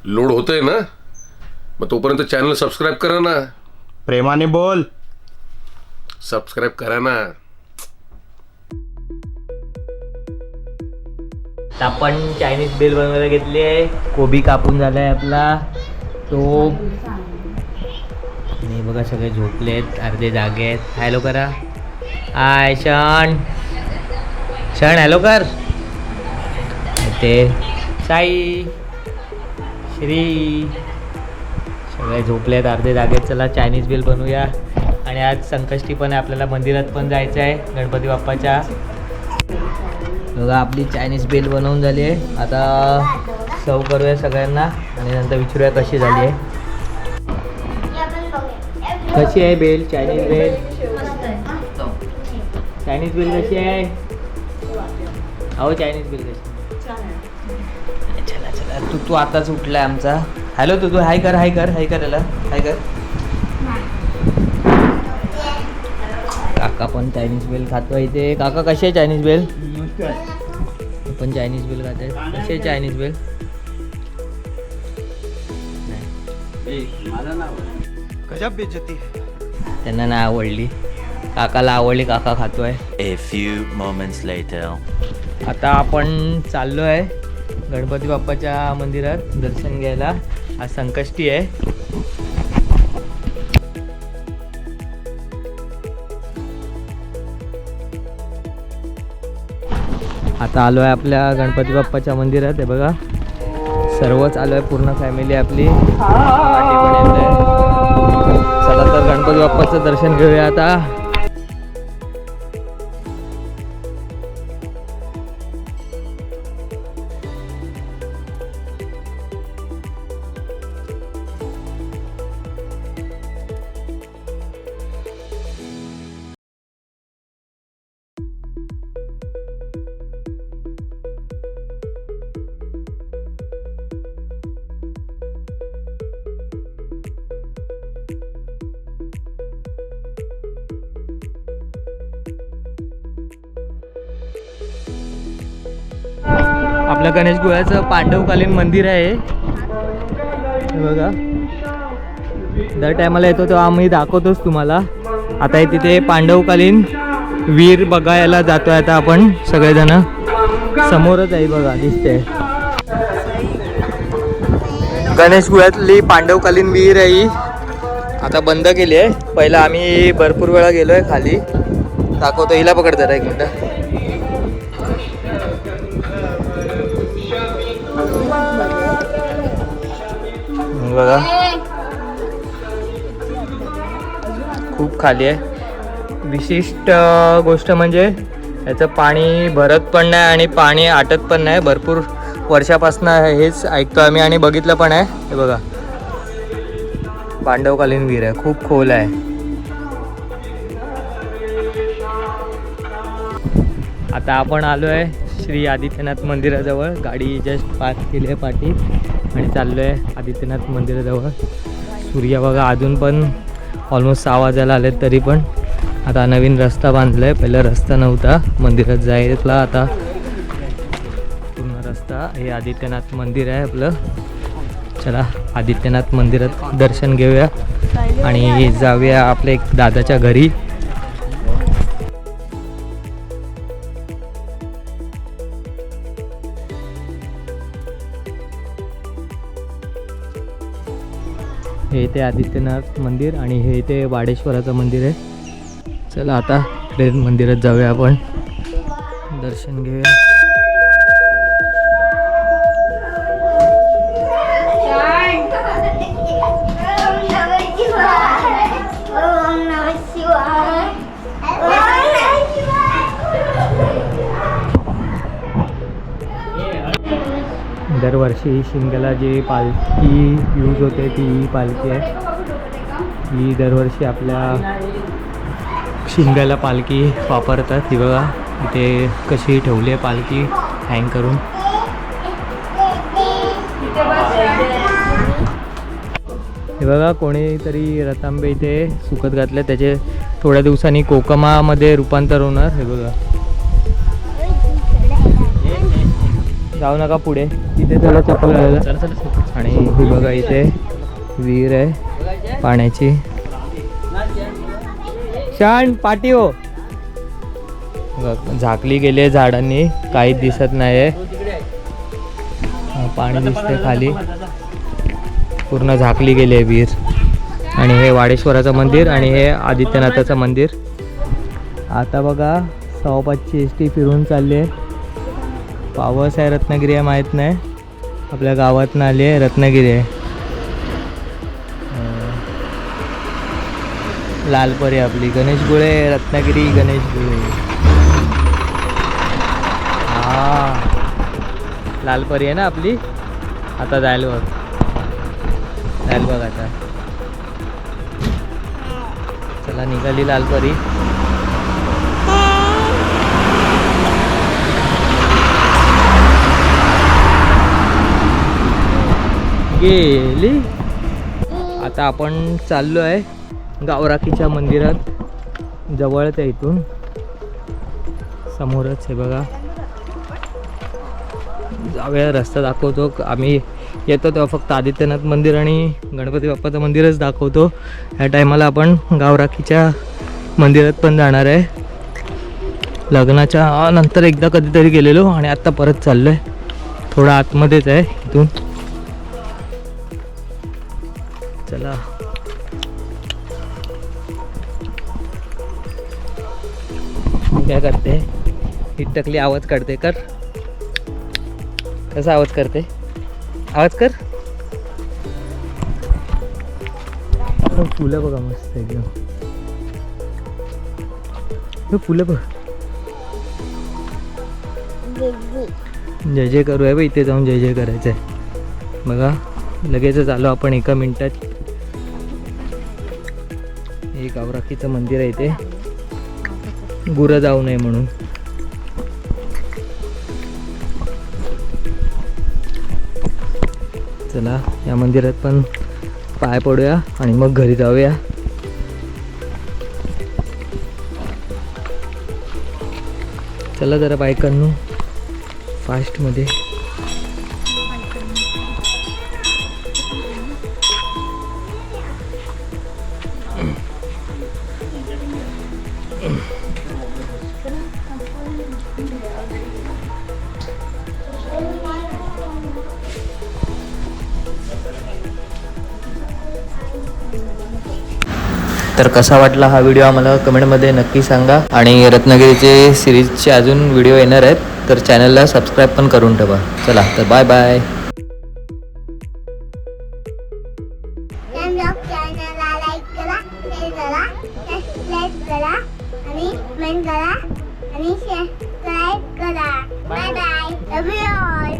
Load होतंय ना, मग तोपर्यंत चॅनल सबस्क्राईब करा ना. प्रेमाने बोल. सबस्क्राईब करा ना. आपण चायनीज बेल बनवायला घेतली आहे. कोबी कापून झालाय आपला तो. आणि बघा सगळे झोपलेत, अर्धे जागे आहेत. हॅलो करा. हाय क्षण. क्षण हॅलो कर. ते साई श्री सगळे झोपलेत, अर्धे जागेत. चला चायनीज बेल बनवूया. आणि आज संकष्टी पण आहे, आपल्याला मंदिरात पण जायचं आहे गणपती बाप्पाच्या. बघा आपली चायनीज बेल बनवून झाली आहे. आता सर्व करूया सगळ्यांना आणि नंतर विचारूया कशी झाली आहे. कशी आहे बेल? चायनीज बेल. चायनीज बेल कशी आहे? अहो चायनीज बेल कशी? चला चला तू आताच उठलाय आमचा. हॅलो तू हाय कर, हाय कर, हाय कर, हाय कर. काका पण चायनीज बेल खातो इथे. काका कशी आहे चायनीज बेल? पण चायनीज बेल खाते. कशी आहे चायनीज बेल? गजब बेइज्जती. त्यांना नाही आवडली, काकाला आवडली, काका खातोय. A few moments later. आता आपण चाललो आहे गणपती बाप्पाच्या मंदिरात दर्शन घ्यायला. आज संकष्टी आहे. आता आलो आहे आपल्या गणपती बाप्पाच्या मंदिरात. आहे बघा सर्वच आलो आहे, पूर्ण फॅमिली आपली. पाठी पण येत आहे. चला तर गणपती बाप्पाचं दर्शन घेऊया आता. आपलं गणेश गुहाचं पांडवकालीन मंदिर आहे हे बघा. दर टायमाला येतो तेव्हा आम्ही दाखवतोच तुम्हाला. आता हे तिथे पांडवकालीन वीर बघायला जातोय आता आपण सगळेजण. समोरच आहे बघा, दिसते गणेश गुहातली पांडवकालीन वीर आहे. आता बंद केली आहे. पहिला आम्ही भरपूर वेळा गेलोय खाली. दाखवतो, हिला पकड जरा एक मिनटं. बघा खूप खाली आहे. विशिष्ट गोष्ट म्हणजे याचं पाणी भरत पण नाही आणि पाणी आटत पण नाही. भरपूर वर्षापासून हेच ऐकतो आम्ही आणि बघितलं पण आहे. हे बघा पांडवकालीन वीर आहे, खूप खोल आहे. आता आपण आलो आहे श्री आदित्यनाथ मंदिराजवळ. गाडी जस्ट पार्क केली आहे पाठी आणि चाललो आहे आदित्यनाथ मंदिराजवळ. सूर्य बघा अजून पण ऑलमोस्ट 6 वाजायला आलेत तरी पण. आता नवीन रस्ता बांधला आहे, पहिला रस्ता नव्हता मंदिरात जायला. आता पूर्ण रस्ता. हे आदित्यनाथ मंदिर आहे आपलं. चला आदित्यनाथ मंदिरात दर्शन घेऊया आणि जाऊया आपल्या एक दादाच्या घरी. हे इथे आदित्यनाथ मंदिर आणि हे इथे वाडेश्वराचं मंदिर आहे. चला आता ट्रेन मंदिरात जाऊया आपण, दर्शन घेऊया. दरवर्षी शिमग्याला जी पालखी यूज होते ती ही पालखी आहे. ही दरवर्षी आपल्या शिमग्याला पालखी वापरतात. ही बघा इथे कशी ठेवली आहे पालखी हँग करून. हे बघा कोणीतरी रतांबे इथे सुकत घातले. त्याचे थोड्या दिवसांनी कोकमामध्ये रूपांतर होणार. हे बघा जाऊ नका पुढे, तिथे त्याला चप्पल घालायला. आणि ही बघा इथे विहीर आहे पाण्याची. शान पाटी हो. झाकली गेली आहे झाडांनी, काही दिसत नाही आहे. पाणी दिसते खाली, पूर्ण झाकली गेली आहे विहीर. आणि हे वाडेश्वराचं मंदिर आणि हे आदित्यनाथाचं मंदिर. आता बघा 5:15ची एस टी फिरून चालली आहे. पावस आहे रत्नागिरी आहे माहीत नाही, आपल्या गावातनं आली आहे रत्नागिरी आहे. लालपरी आपली गणेश गुळे रत्नागिरी गणेश गुळे. हा लालपरी आहे ना आपली. आता जायला बघ आता. चला निघाली लालपरी. गेली. आता आपण चाललो आहे गावराखीच्या मंदिरात. जवळच आहे इथून, समोरच आहे बघा. जाऊया, रस्ता दाखवतो. आम्ही येतो तेव्हा फक्त आदित्यनाथ मंदिर आणि गणपती बाप्पाचं मंदिरच दाखवतो. ह्या टायमाला आपण गावराखीच्या मंदिरात पण जाणार आहे. लग्नाच्या नंतर एकदा कधीतरी गेलेलो आणि आत्ता परत चाललो आहे. थोडं आतमध्येच आहे इथून. चला काय करते ही टकली, आवाज काढते. कर कसा आवाज करते, आवाज कर. फुलं बघा मस्त एकदम. फुलं बघ. जय जय करू आहे बा. इथे जाऊन जय जय करायचं आहे बघा. लगेचच आलो आपण 1 मिनिटात. हे गावराखीचं मंदिर आहे. इथे गुरं जाऊ नये म्हणून. चला या मंदिरात पण पाय पडूया आणि मग घरी जाऊया. चला जरा बायकांनो फास्टमध्ये. तर कसा वाटला हा व्हिडिओ आम्हाला कमेंटमध्ये नक्की सांगा. आणि रत्नागिरीचे सिरीजचे अजून व्हिडिओ येणार आहेत, तर चॅनलला सबस्क्राईब पण करून ठेवा. चला तर बाय बाय. चॅनलला लाईक करा, शेअर करा, सबस्क्राईब करा आणि कमेंट करा आणि सबस्क्राईब करा. Bye bye. Love you all.